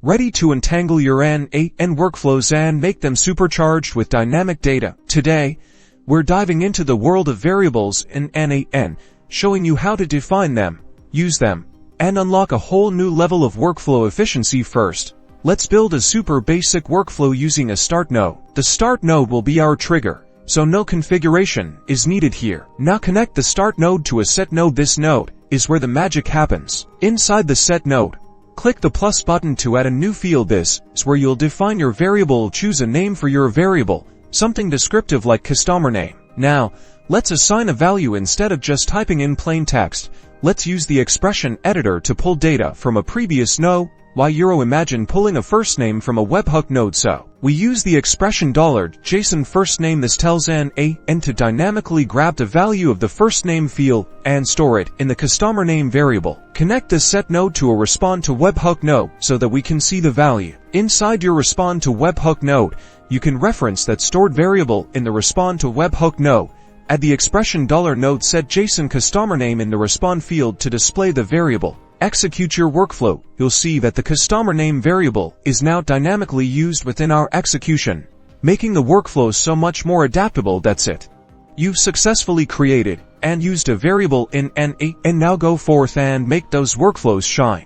Ready to untangle your N8n workflows and make them supercharged with dynamic data. Today, we're diving into the world of variables in N8n, showing you how to define them, use them, and unlock a whole new level of workflow efficiency. First, let's build a super basic workflow using a start node. The start node will be our trigger, so no configuration is needed here. Now connect the start node to a set node. This node is where the magic happens. Inside the set node, click the plus button to add a new field. This is where you'll define your variable. Choose a name for your variable, something descriptive like customer name. Now, let's assign a value instead of just typing in plain text. Let's use the expression editor to pull data from a previous node. Imagine pulling a first name from a webhook node, so we use the expression $JSON first name. This tells N8n to dynamically grab the value of the first name field and store it in the customer name variable. Connect the set node to a respond to webhook node so that we can see the value. Inside your respond to webhook node, you can reference that stored variable in the respond to webhook node. Add the expression $node set JSON customer name in the respond field to display the variable. Execute your workflow. You'll see that the customer name variable is now dynamically used within our execution, making the workflow so much more adaptable. That's it. You've successfully created and used a variable in N8n. Now go forth and make those workflows shine.